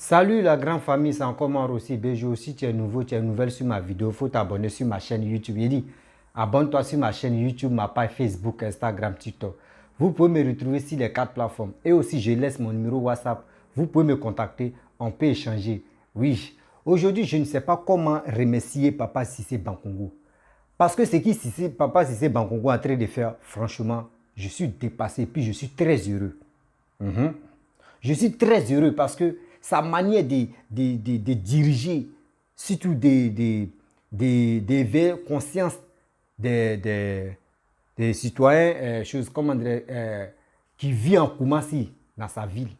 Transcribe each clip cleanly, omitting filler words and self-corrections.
Salut la grande famille, c'est encore moi aussi. Béjo, si tu es nouveau, tu es nouvelle sur ma vidéo, il faut t'abonner sur ma chaîne YouTube. Il dit, abonne-toi sur ma chaîne YouTube, ma page Facebook, Instagram, TikTok. Vous pouvez me retrouver sur les 4 plateformes. Et aussi, je laisse mon numéro WhatsApp. Vous pouvez me contacter, on peut échanger. Oui, aujourd'hui, je ne sais pas comment remercier Papa Cissé Bankongo. Parce que ce qui Papa Cissé Bankongo est en train de faire, franchement, je suis dépassé, puis je suis très heureux. Je suis très heureux parce que sa manière de diriger, surtout d'éveiller conscience des citoyens, comment dire, qui vivent en Koumassi, dans sa ville,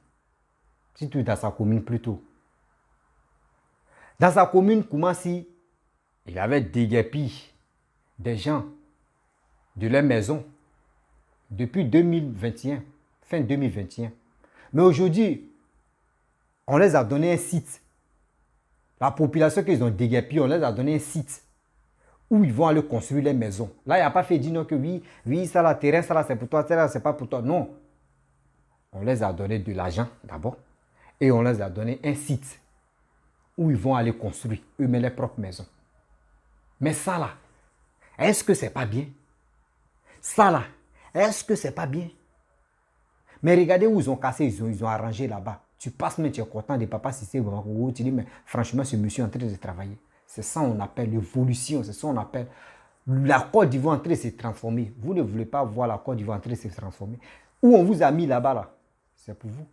surtout dans sa commune plutôt. Dans sa commune, Koumassi, il avait déguerpi des gens de leur maison depuis 2021, fin 2021. Mais aujourd'hui, on les a donné un site. La population qu'ils ont déguerpi, on les a donné un site où ils vont aller construire les maisons. Là, il n'y a pas fait dire non que oui, ça là, terrain, ça là, c'est pour toi, ça là, c'est pas pour toi. Non. On les a donné de l'argent d'abord et on les a donné un site où ils vont aller construire eux-mêmes leurs propres maisons. Mais ça là, est-ce que c'est pas bien? Ça là, est-ce que c'est pas bien? Mais regardez où ils ont cassé, ils ont arrangé là-bas. Tu passes, mais tu es content de Papa Cissé Bankongo. Tu dis, mais franchement, ce monsieur est en train de travailler. C'est ça qu'on appelle l'évolution. C'est ça qu'on appelle la Côte d'Ivoire en train de se transformer. Vous ne voulez pas voir la Côte d'Ivoire en train de se transformer. Où on vous a mis là-bas, là, c'est pour vous.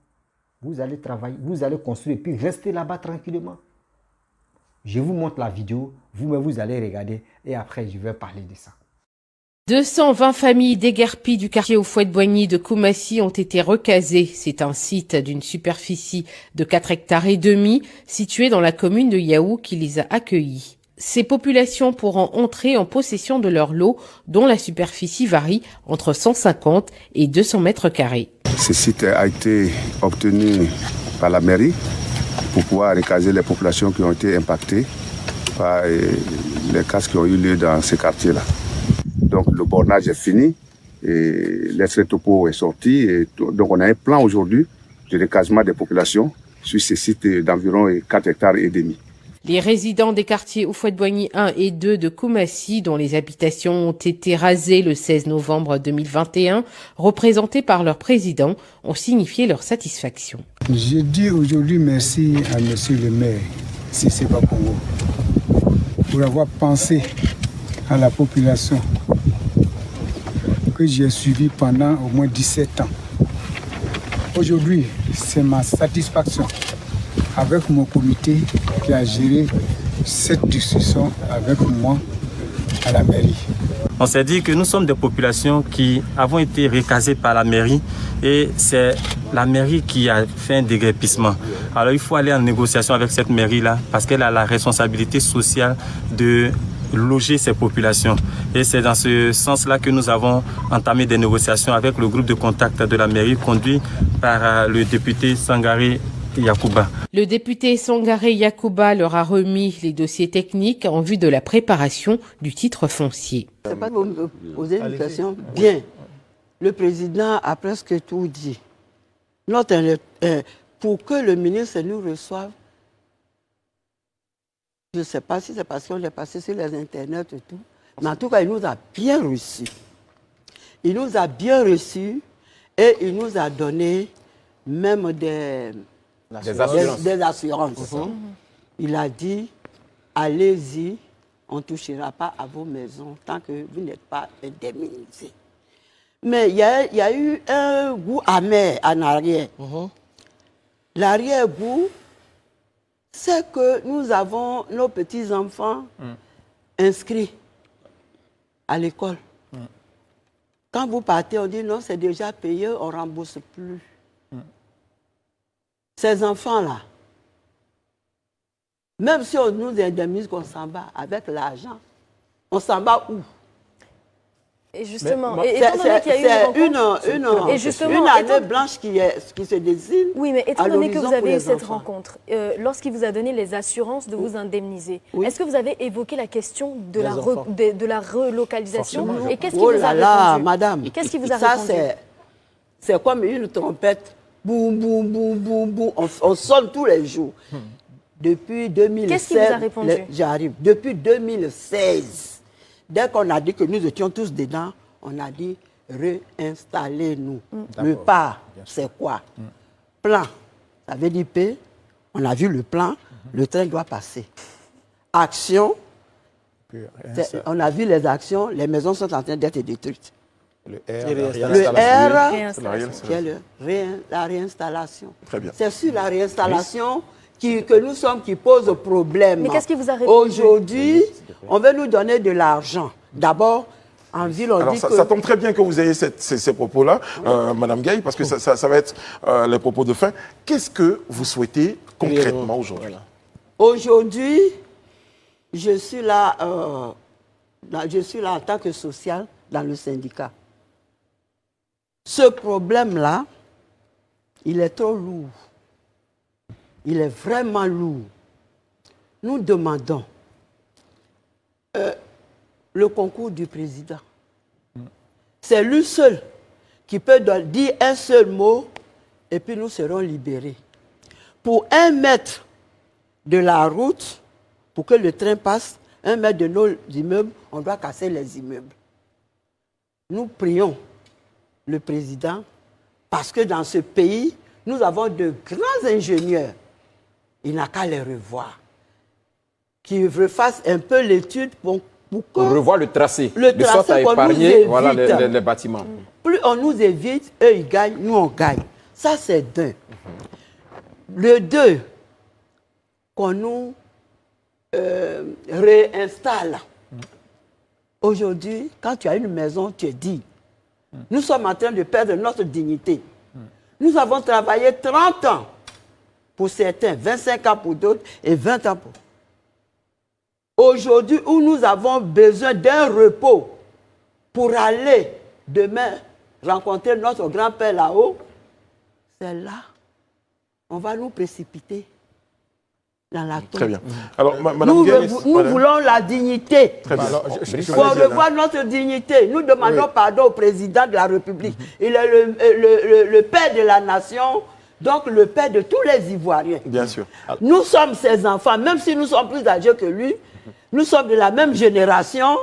Vous allez travailler, vous allez construire, puis restez là-bas tranquillement. Je vous montre la vidéo, vous allez regarder, et après, je vais parler de ça. 220 familles déguerpies du quartier Houphouët-Boigny de Koumassi ont été recasées. C'est un site d'une superficie de 4 hectares et demi situé dans la commune de Yaou qui les a accueillis. Ces populations pourront entrer en possession de leur lot dont la superficie varie entre 150 et 200 mètres carrés. Ce site a été obtenu par la mairie pour pouvoir recaser les populations qui ont été impactées par les casses qui ont eu lieu dans ces quartiers-là. Donc le bornage est fini et l'extrait topo est sorti. Et donc on a un plan aujourd'hui de recasement des populations sur ces sites d'environ 4 hectares et demi. Les résidents des quartiers Houphouët-Boigny 1 et 2 de Koumassi, dont les habitations ont été rasées le 16 novembre 2021, représentés par leur président, ont signifié leur satisfaction. Je dis aujourd'hui merci à monsieur le maire Cissé Bankongo pour avoir pensé à la population que j'ai suivi pendant au moins 17 ans. Aujourd'hui, c'est ma satisfaction avec mon comité qui a géré cette discussion avec moi à la mairie. On s'est dit que nous sommes des populations qui avons été recasées par la mairie et c'est la mairie qui a fait un déguerpissement. Alors il faut aller en négociation avec cette mairie-là parce qu'elle a la responsabilité sociale de loger ces populations. Et c'est dans ce sens-là que nous avons entamé des négociations avec le groupe de contact de la mairie conduit par le député Sangaré Yacouba. Le député Sangaré Yacouba leur a remis les dossiers techniques en vue de la préparation du titre foncier. C'est pas pour me poser une question. Bien, le président a presque tout dit. Pour que le ministre nous reçoive, je ne sais pas si c'est parce qu'on est passé sur les internets et tout, mais en tout cas, il nous a bien reçus. Il nous a bien reçus et il nous a donné même des assurances. Il a dit, allez-y, on ne touchera pas à vos maisons tant que vous n'êtes pas indemnisés. Mais il y a eu un goût amer en arrière. L'arrière-goût, c'est que nous avons nos petits-enfants inscrits à l'école. Quand vous partez, on dit non, c'est déjà payé, on ne rembourse plus. Ces enfants-là, même si on nous indemnise qu'on s'en va avec l'argent, on s'en va où? Et justement, c'est une année blanche qui se dessine. Oui, mais étant donné que vous avez eu cette rencontre, lorsqu'il vous a donné les assurances de vous indemniser, est-ce que vous avez évoqué la question de la relocalisation? Et qu'est-ce qui vous a répondu? Madame, qu'est-ce qui vous a répondu? C'est comme une trompette Boum, boum, boum, boum, boum. On sonne tous les jours. Depuis 2016... Qu'est-ce qui vous a répondu? J'arrive. Depuis 2016, dès qu'on a dit que nous étions tous dedans, on a dit réinstallez-nous. Le pas, c'est quoi? Plan, ça veut dire P. On a vu le plan, le train doit passer. Action, on a vu les actions, les maisons sont en train d'être détruites. Le R, c'est la réinstallation. Très bien. C'est sur la réinstallation que nous sommes qui pose problème. Mais qu'est-ce qui vous a répondu? Aujourd'hui, on veut nous donner de l'argent. D'abord, en ville, on dit que... Ça tombe très bien que vous ayez ces propos-là, Madame Gaye, parce que ça va être les propos de fin. Qu'est-ce que vous souhaitez concrètement aujourd'hui? Aujourd'hui, je suis là en tant que social dans le syndicat. Ce problème-là, il est trop lourd. Il est vraiment lourd. Nous demandons le concours du président. C'est lui seul qui peut dire un seul mot et puis nous serons libérés. Pour 1 mètre de la route, pour que le train passe, 1 mètre de nos immeubles, on doit casser les immeubles. Nous prions le président parce que dans ce pays, nous avons de grands ingénieurs. Il n'a qu'à les revoir. Qu'il refasse un peu l'étude pour que... revoir le tracé. De sorte à épargner les bâtiments. Plus on nous évite, eux ils gagnent, nous on gagne. Ça c'est d'un. Le 2, qu'on nous réinstalle. Aujourd'hui, quand tu as une maison, tu es dit, nous sommes en train de perdre notre dignité. Nous avons travaillé 30 ans pour certains, 25 ans pour d'autres et 20 ans pour... Aujourd'hui, où nous avons besoin d'un repos pour aller demain rencontrer notre grand-père là-haut, c'est là, on va nous précipiter dans la tombe. Très bien. Alors, Madame nous Gaye, voulons la dignité. Très bien. Pour revoir notre dignité, nous demandons pardon au président de la République. Il est le père de la nation, donc le père de tous les Ivoiriens. Bien sûr. Nous sommes ses enfants, même si nous sommes plus âgés que lui, nous sommes de la même génération,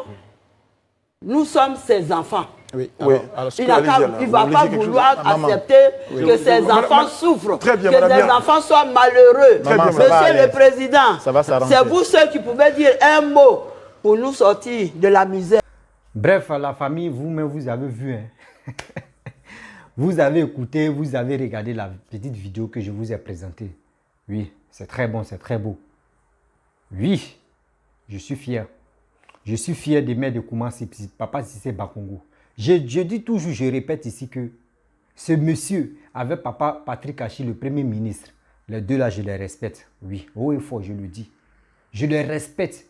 nous sommes ses enfants. Oui. Il ne va pas vouloir accepter que ses enfants souffrent, que ses enfants soient malheureux. Monsieur le Président, c'est vous ceux qui pouvez dire un mot pour nous sortir de la misère. Bref, la famille, vous-même, vous avez vu. Hein. Vous avez écouté, vous avez regardé la petite vidéo que je vous ai présentée. Oui, c'est très bon, c'est très beau. Oui, je suis fier. Je suis fier des mères de Koumassi, Papa Cissé Bakongo. Je dis toujours, je répète ici que ce monsieur, avec Papa Patrick Achi, le Premier ministre, les deux là, je les respecte. Oui, haut et fort, je le dis. Je les respecte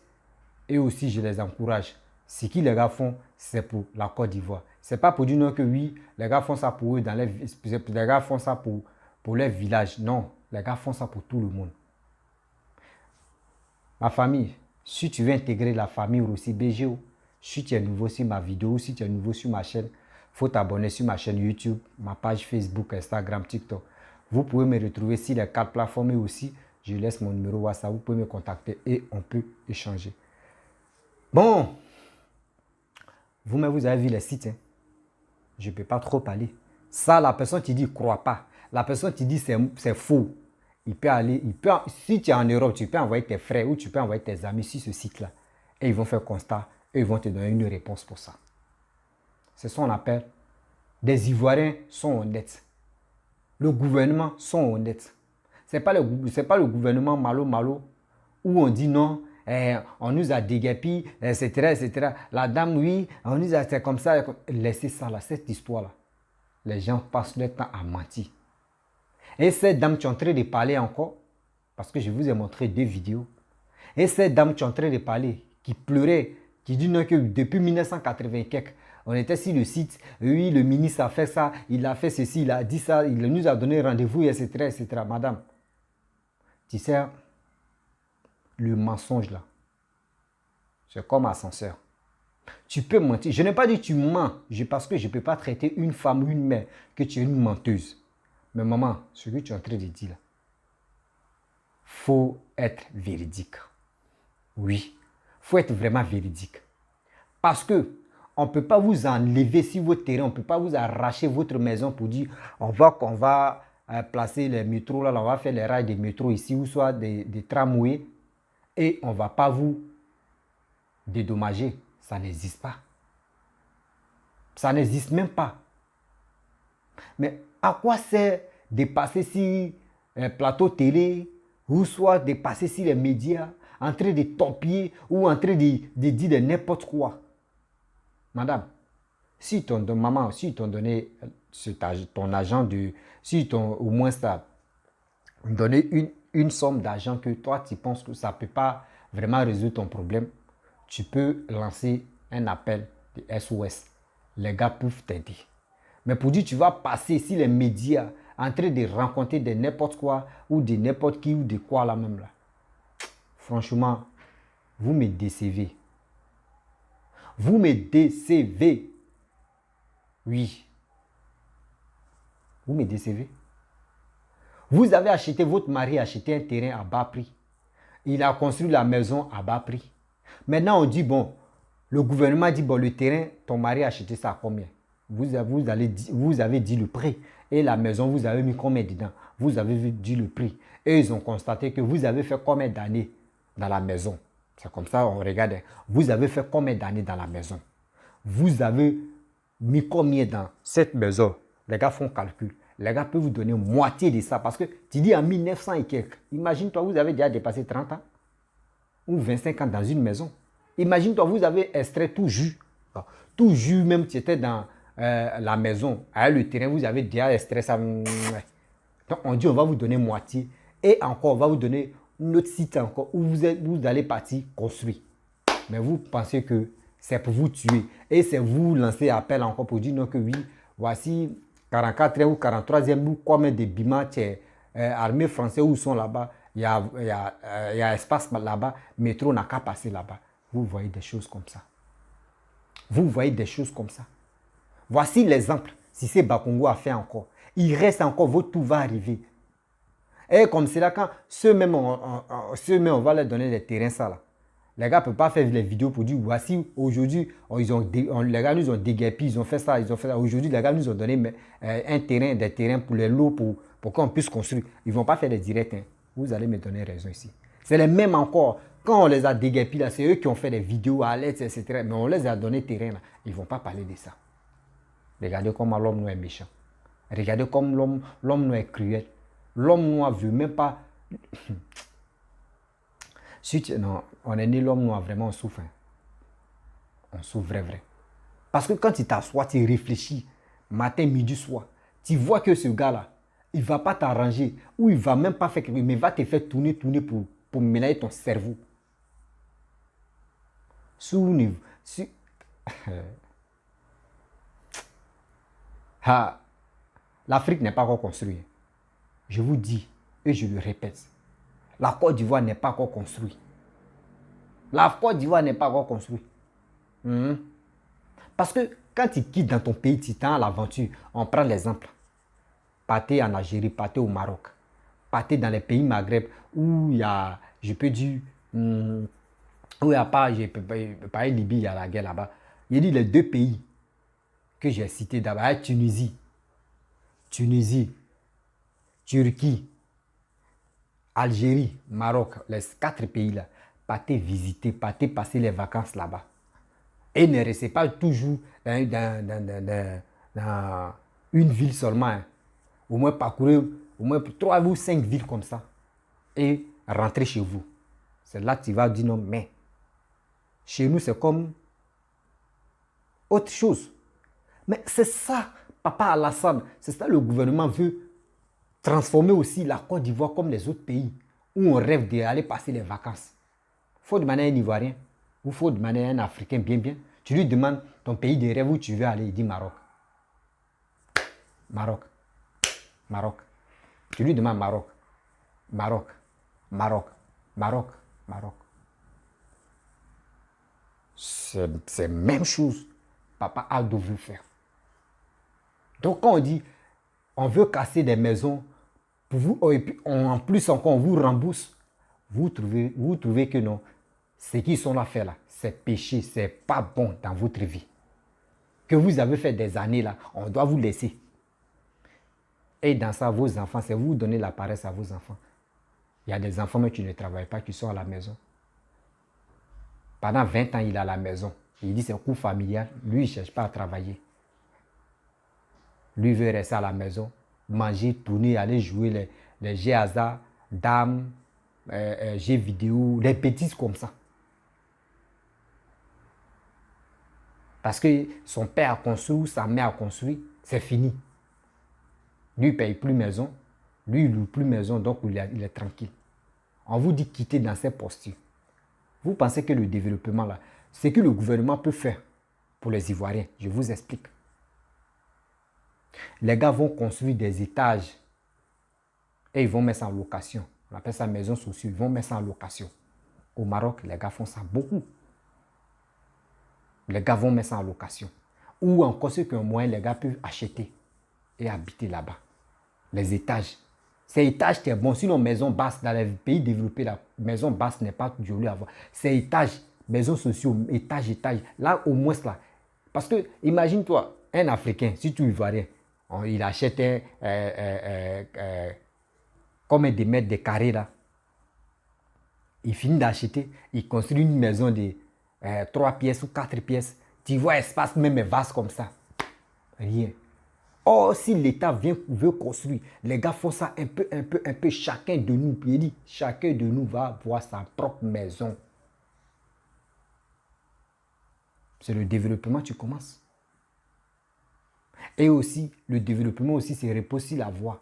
et aussi je les encourage. Ce que les gars font, c'est pour la Côte d'Ivoire. Ce n'est pas pour dire non que oui, les gars font ça pour eux, les gars font ça pour les villages. Non, les gars font ça pour tout le monde. Ma famille, si tu veux intégrer la famille Rossi BGO, si tu es nouveau sur ma vidéo, si tu es nouveau sur ma chaîne, il faut t'abonner sur ma chaîne YouTube, ma page Facebook, Instagram, TikTok. Vous pouvez me retrouver sur les 4 plateformes et aussi, je laisse mon numéro WhatsApp, vous pouvez me contacter et on peut échanger. Bon, vous-même, vous avez vu les sites. Hein? Je ne peux pas trop parler. Ça, la personne qui dit ne croit pas. La personne qui dit c'est faux. Il peut aller, si tu es en Europe, tu peux envoyer tes frères ou tu peux envoyer tes amis sur ce site-là. Et ils vont faire constat et ils vont te donner une réponse pour ça. C'est ce qu'on appelle des Ivoiriens sont honnêtes. Le gouvernement sont honnêtes. Ce n'est pas le gouvernement malo où on dit non, on nous a déguerpi, etc., etc. La dame, oui, on nous a fait comme ça. Laissez ça là, cette histoire-là. Les gens passent leur temps à mentir. Et cette dame qui est en train de parler encore, parce que je vous ai montré 2 vidéos, et cette dame qui est en train de parler, qui pleurait, qui dit non que depuis 1980 quelque, on était sur le site, oui, le ministre a fait ça, il a fait ceci, il a dit ça, il nous a donné rendez-vous, etc., etc. Madame, tu sais, le mensonge là, c'est comme ascenseur. Tu peux mentir. Je n'ai pas dit que tu mens, parce que je ne peux pas traiter une femme ou une mère que tu es une menteuse. Mais maman, ce que tu es en train de dire là, faut être véridique. Oui, faut être vraiment véridique. Parce que on ne peut pas vous enlever sur votre terrain, on ne peut pas vous arracher votre maison pour dire on va placer les métros là, on va faire les rails des métros ici, ou soit des tramways, et on ne va pas vous dédommager. Ça n'existe pas. Ça n'existe même pas. Mais à quoi sert de passer sur un plateau télé, ou soit de passer sur les médias, en train de torpiller ou en train de dire de n'importe quoi? Madame, si maman, si t'ont donné ton argent, si au moins ça, donné une somme d'argent que toi tu penses que ça ne peut pas vraiment résoudre ton problème, tu peux lancer un appel de SOS. Les gars peuvent t'aider. Mais pour dire tu vas passer sur les médias en train de rencontrer de n'importe quoi ou de n'importe qui ou de quoi là même là. Franchement, vous me décevez. Vous me décevez. Oui. Vous me décevez. Vous avez acheté, votre mari a acheté un terrain à bas prix. Il a construit la maison à bas prix. Maintenant, on dit, bon, le gouvernement dit, bon, le terrain, ton mari a acheté ça à combien? Vous avez dit le prix. Et la maison, vous avez mis combien dedans? Vous avez dit le prix. Et ils ont constaté que vous avez fait combien d'années dans la maison? C'est comme ça, on regarde. Vous avez fait combien d'années dans la maison? Vous avez mis combien dans cette maison? Les gars font calcul. Les gars peuvent vous donner moitié de ça. Parce que tu dis en 1900 et quelques. Imagine-toi, vous avez déjà dépassé 30 ans ou 25 ans dans une maison. Imagine-toi, vous avez extrait tout jus. Tout jus, même si tu étais dans la maison, avec le terrain, vous avez déjà extrait ça. Donc on dit on va vous donner moitié. Et encore, on va vous donner notre site encore où vous allez partir construire. Mais vous pensez que c'est pour vous tuer. Et c'est vous lancer appel encore pour dire non que oui, voici 44e ou 43e ou combien de bimans, armée française où ils sont là-bas. Il y a espace là-bas, métro n'a qu'à passer là-bas. Vous voyez des choses comme ça. Vous voyez des choses comme ça. Voici l'exemple. Si c'est Bakongo a fait encore. Il reste encore, votre tour va arriver. Et comme c'est là, quand ceux-mêmes, on va leur donner des terrains, ça là. Les gars ne peuvent pas faire les vidéos pour dire, voici, aujourd'hui, les gars nous ont déguerpi, ils ont fait ça, ils ont fait ça. Aujourd'hui, les gars nous ont donné des terrains pour les lots, pour qu'on puisse construire. Ils ne vont pas faire des directs. Hein. Vous allez me donner raison ici. C'est les mêmes encore. Quand on les a déguerpis, là, c'est eux qui ont fait des vidéos à l'aide, etc. Mais on les a donné terrain, là. Ils ne vont pas parler de ça. Regardez comment l'homme noir est méchant. Regardez comme l'homme noir est cruel. L'homme noir ne veut même pas... Non, on est né l'homme noir, vraiment on souffre. Hein. On souffre vrai. Parce que quand tu t'assois, tu réfléchis, matin, midi, soir, tu vois que ce gars-là, il ne va pas t'arranger, ou il ne va même pas faire quelque chose, mais il va te faire tourner pour mélanger ton cerveau. L'Afrique n'est pas encore construite. Je vous dis, et je le répète, la Côte d'Ivoire n'est pas encore construite. La Côte d'Ivoire n'est pas encore construite. Parce que quand tu quittes dans ton pays, tu t'en à l'aventure. On prend l'exemple. Partez en Algérie, partez au Maroc. Partez dans les pays Maghreb où il y a, je peux dire, où il n'y a pas, je peux pas Libye, il y a la guerre là-bas. Il dit les deux pays que j'ai cités d'abord, Tunisie, Turquie, Algérie, Maroc, les 4 pays-là, partez visiter, partez passer les vacances là-bas. Et ne restez pas toujours dans une ville seulement. Hein. Au moins parcourir au moins 3 ou 5 villes comme ça. Et rentrer chez vous. C'est là que tu vas dire non, mais chez nous, c'est comme autre chose. Mais c'est ça, Papa Alassane, c'est ça le gouvernement veut transformer aussi la Côte d'Ivoire comme les autres pays où on rêve d'aller passer les vacances. Il faut demander à un Ivoirien ou il faut demander à un Africain bien. Tu lui demandes ton pays de rêve où tu veux aller, il dit Maroc. Maroc. Tu lui demandes Maroc. C'est la même chose. Papa Aldo veut faire. Donc quand on dit On veut casser des maisons pour vous, et puis en plus encore, on vous rembourse. Vous trouvez que non. Ce qu'ils sont là faire là, c'est péché, c'est pas bon dans votre vie. Que vous avez fait des années là, on doit vous laisser. Et dans ça, vos enfants, c'est vous donner la paresse à vos enfants. Il y a des enfants mais qui ne travaillent pas, qui sont à la maison. Pendant 20 ans, il est à la maison. Il dit c'est un coup familial. Lui, il ne cherche pas à travailler. Lui veut rester à la maison, manger, tourner, aller jouer les jeux hasard, dames, jeux vidéo, des bêtises comme ça. Parce que son père a construit ou sa mère a construit, c'est fini. Lui, il ne paye plus maison. Lui, il ne loue plus maison, donc il est tranquille. On vous dit quitter dans ces postures. Vous pensez que le développement, là, c'est que le gouvernement peut faire pour les Ivoiriens. Je vous explique. Les gars vont construire des étages et ils vont mettre ça en location. On appelle ça maison sociale. Ils vont mettre ça en location. Au Maroc, les gars font ça beaucoup. Les gars vont mettre ça en location. Ou encore ceux qui ont moyen, les gars peuvent acheter et habiter là-bas. Les étages. Ces étages, c'est bon. Sinon, maison basse, dans les pays développés, la maison basse n'est pas jolie à voir. Ces étages, maisons sociaux, étage. Là, au moins, là. Parce que, imagine-toi, un Africain, si tu Ivoirien, il achète combien de mètres de carrés là. Il finit d'acheter, il construit une maison de 3 pièces ou 4 pièces. Tu vois, espace même est vaste comme ça. Rien. Or, si l'État veut construire, les gars font ça un peu, chacun de nous. Il dit, chacun de nous va avoir sa propre maison. C'est le développement, tu commences. Et aussi, le développement aussi, c'est reposer la voie.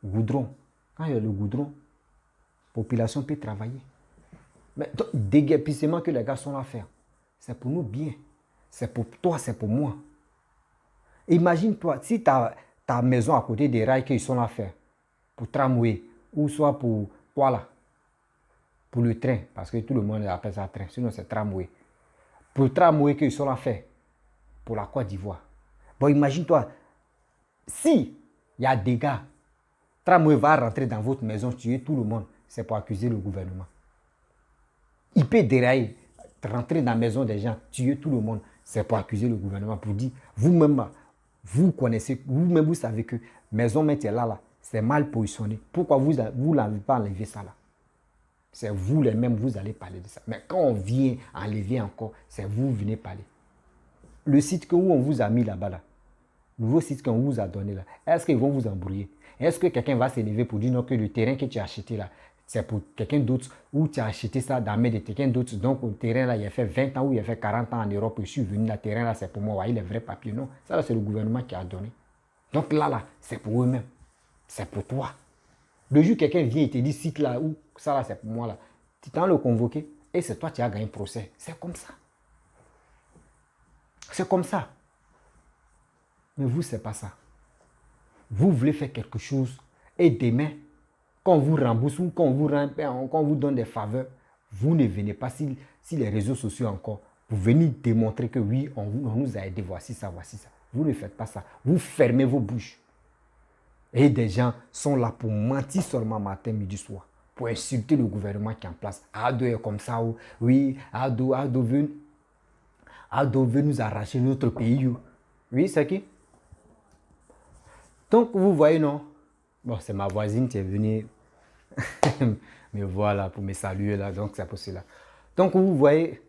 Goudron. Quand il y a le goudron, la population peut travailler. Mais donc, déguerpissement que les gars sont là à faire, c'est pour nous bien. C'est pour toi, c'est pour moi. Imagine-toi, si ta maison à côté des rails qu'ils sont là à faire, pour tramway, ou soit pour quoi là? Pour le train, parce que tout le monde appelle ça train, sinon c'est tramway. Pour le tramway qu'ils sont là à faire, pour la Côte d'Ivoire. Bon, imagine-toi, si il y a des gars, tramway va rentrer dans votre maison, tuer tout le monde, c'est pour accuser le gouvernement. Il peut dérailler, rentrer dans la maison des gens, tuer tout le monde, c'est pour accuser le gouvernement, pour dire, vous-même, vous connaissez, vous-même, vous savez que maison métier là, c'est mal positionné. Pourquoi vous n'avez pas enlevé ça là? C'est vous les mêmes, vous allez parler de ça. Mais quand on vient enlever encore, c'est vous venez parler. Le site où on vous a mis là-bas, là, le nouveau site qu'on vous a donné là, est-ce qu'ils vont vous embrouiller? Est-ce que quelqu'un va s'élever pour dire non, que le terrain que tu as acheté là, c'est pour quelqu'un d'autre, ou tu as acheté ça dans la main de quelqu'un d'autre, donc le terrain là, il a fait 20 ans ou il a fait 40 ans en Europe, je suis venu, le terrain là, c'est pour moi, ouais, il est vrai papier. Non, ça là, c'est le gouvernement qui a donné. Donc là, c'est pour eux-mêmes, c'est pour toi. Le jour quelqu'un vient et te dit, site là, ou ça là, c'est pour moi là, tu t'en le convoqué, et c'est toi qui as gagné un procès. C'est comme ça. C'est comme ça. Mais vous, c'est pas ça. Vous voulez faire quelque chose, et demain, quand on vous rembourse ou quand on vous donne des faveurs, vous ne venez pas, si les réseaux sociaux encore, vous venez démontrer que oui, on nous a aidé, voici ça, voici ça. Vous ne faites pas ça. Vous fermez vos bouches. Et des gens sont là pour mentir seulement matin, midi, soir, pour insulter le gouvernement qui est en place. Ado est comme ça, oui, Ado veut nous arracher notre pays. Oui, c'est qui? Donc, vous voyez, non? Bon, c'est ma voisine qui est venue me voir là pour me saluer là, donc c'est pour cela. Donc, vous voyez,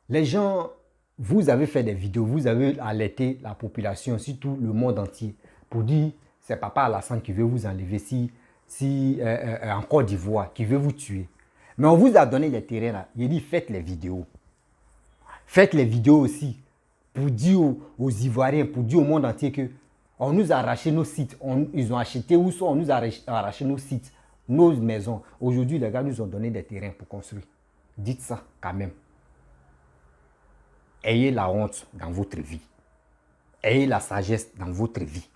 les gens, vous avez fait des vidéos, vous avez alerté la population, surtout le monde entier, pour dire, c'est Papa Alassane qui veut vous enlever, en Côte d'Ivoire, qui veut vous tuer. Mais on vous a donné les terrains là, il dit, faites les vidéos. Faites les vidéos aussi, pour dire aux Ivoiriens, pour dire au monde entier que on nous a arraché nos sites, ils ont acheté ou soit on nous a arraché nos sites, nos maisons. Aujourd'hui, les gars nous ont donné des terrains pour construire. Dites ça quand même. Ayez la honte dans votre vie. Ayez la sagesse dans votre vie.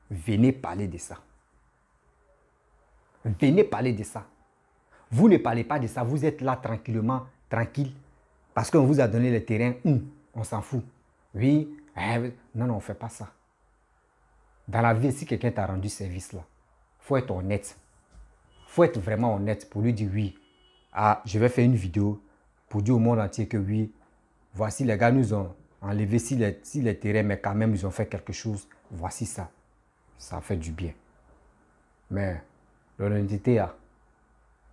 Venez parler de ça. Venez parler de ça. Vous ne parlez pas de ça, vous êtes là tranquillement, tranquille, parce qu'on vous a donné les terrains, on s'en fout. Oui, non, on ne fait pas ça. Dans la vie, si quelqu'un t'a rendu service là, il faut être honnête. Il faut être vraiment honnête pour lui dire oui. Ah, je vais faire une vidéo pour dire au monde entier que oui, voici les gars nous ont enlevé si les terrains, mais quand même ils ont fait quelque chose. Voici ça. Ça fait du bien. Mais l'honnêteté,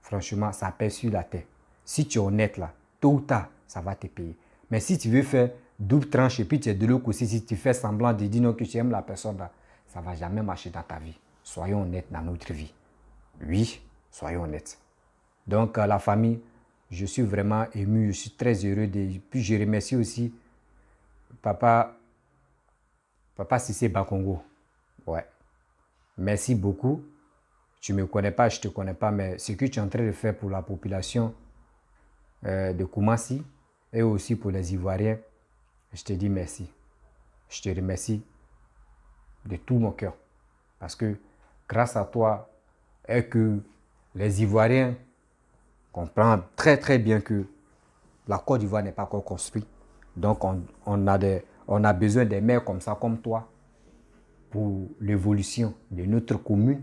franchement, ça pèse sur la tête. Si tu es honnête là, tôt ou tard, ça va te payer. Mais si tu veux faire double tranche et puis tu es de l'autre côté, si tu fais semblant de dire non que tu aimes la personne là, ça ne va jamais marcher dans ta vie. Soyons honnêtes dans notre vie. Oui, soyons honnêtes. Donc la famille, je suis vraiment ému, je suis très heureux. Puis je remercie aussi Papa Cissé Bakongo. Ouais. Merci beaucoup. Tu ne me connais pas, je ne te connais pas, mais ce que tu es en train de faire pour la population de Koumassi et aussi pour les Ivoiriens, je te dis merci. Je te remercie de tout mon cœur. Parce que grâce à toi, et que les Ivoiriens comprennent très très bien que la Côte d'Ivoire n'est pas encore construite. Donc on a besoin des maires comme ça, comme toi, pour l'évolution de notre commune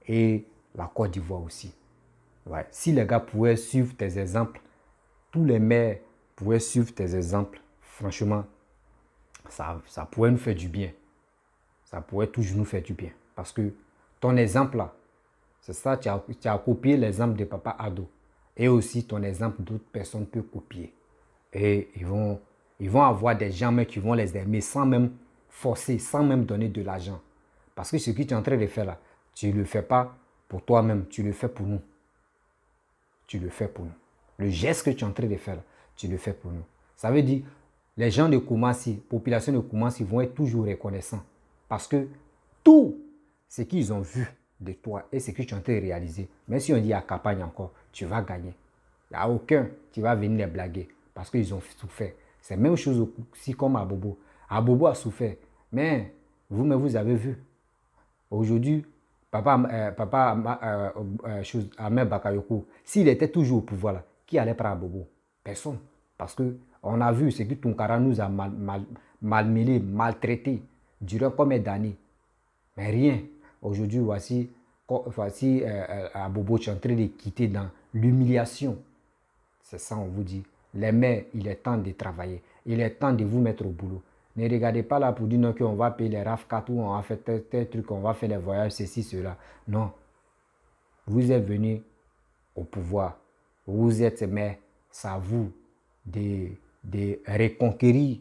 et la Côte d'Ivoire aussi. Ouais. Si les gars pouvaient suivre tes exemples, tous les maires pouvaient suivre tes exemples, franchement, ça pourrait nous faire du bien. Ça pourrait toujours nous faire du bien. Parce que ton exemple là, c'est ça, tu as copié l'exemple de Papa Ado. Et aussi ton exemple d'autres personnes peuvent copier. Et ils vont avoir des gens qui vont les aimer sans même forcer, sans même donner de l'argent. Parce que ce que tu es en train de faire là, tu ne le fais pas pour toi-même, tu le fais pour nous. Tu le fais pour nous. Le geste que tu es en train de faire là, tu le fais pour nous. Ça veut dire, les gens de Koumassi, population de Koumassi vont être toujours reconnaissants. Parce que tout ce qu'ils ont vu de toi et ce que tu es en train de réaliser, même si on dit à campagne encore, tu vas gagner. Il n'y a aucun qui va venir les blaguer parce qu'ils ont souffert. C'est la même chose aussi comme Abobo. Abobo a souffert. Mais vous avez vu. Aujourd'hui, Ahmed Bakayoko, s'il était toujours au pouvoir, là, qui allait prendre Abobo? Personne. Parce qu'on a vu ce que Tunkara nous a malmené, maltraité durant combien d'années. Mais rien. Aujourd'hui, voici Abobo, tu es en train de quitter dans l'humiliation. C'est ça, on vous dit. Les mères, il est temps de travailler. Il est temps de vous mettre au boulot. Ne regardez pas là pour dire non qu'on va payer les RAF4 ou on va faire tel truc, on va faire les voyages, ceci, cela. Non. Vous êtes venus au pouvoir. Vous êtes, mais c'est à vous de reconquérir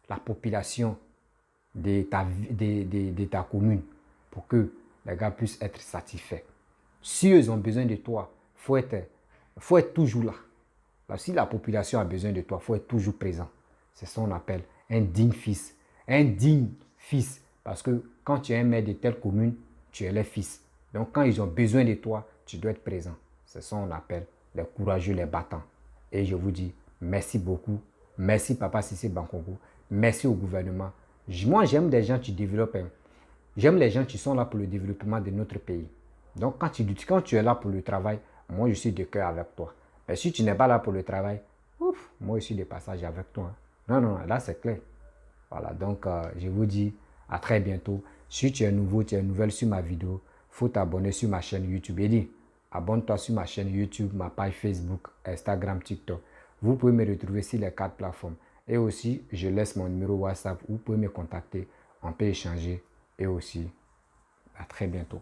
la population de ta commune pour que les gars puissent être satisfaits. Si eux ont besoin de toi, il faut être toujours là. Si la population a besoin de toi, il faut être toujours présent. C'est ça qu'on appelle un digne fils. Un digne fils. Parce que quand tu es un maire de telle commune, tu es leur fils. Donc quand ils ont besoin de toi, tu dois être présent. C'est ça qu'on appelle les courageux, les battants. Et je vous dis merci beaucoup. Merci Papa Cissé Bakongo. Merci au gouvernement. Moi, j'aime des gens qui développent. J'aime les gens qui sont là pour le développement de notre pays. Donc quand tu es là pour le travail, moi je suis de cœur avec toi. Mais si tu n'es pas là pour le travail, moi je suis de passage avec toi. Non, là c'est clair. Voilà, donc je vous dis à très bientôt. Si tu es nouveau, tu es nouvelle sur ma vidéo, il faut t'abonner sur ma chaîne YouTube. Et dis, abonne-toi sur ma chaîne YouTube, ma page Facebook, Instagram, TikTok. Vous pouvez me retrouver sur les 4 plateformes. Et aussi, je laisse mon numéro WhatsApp. Vous pouvez me contacter. On peut échanger. Et aussi, à très bientôt.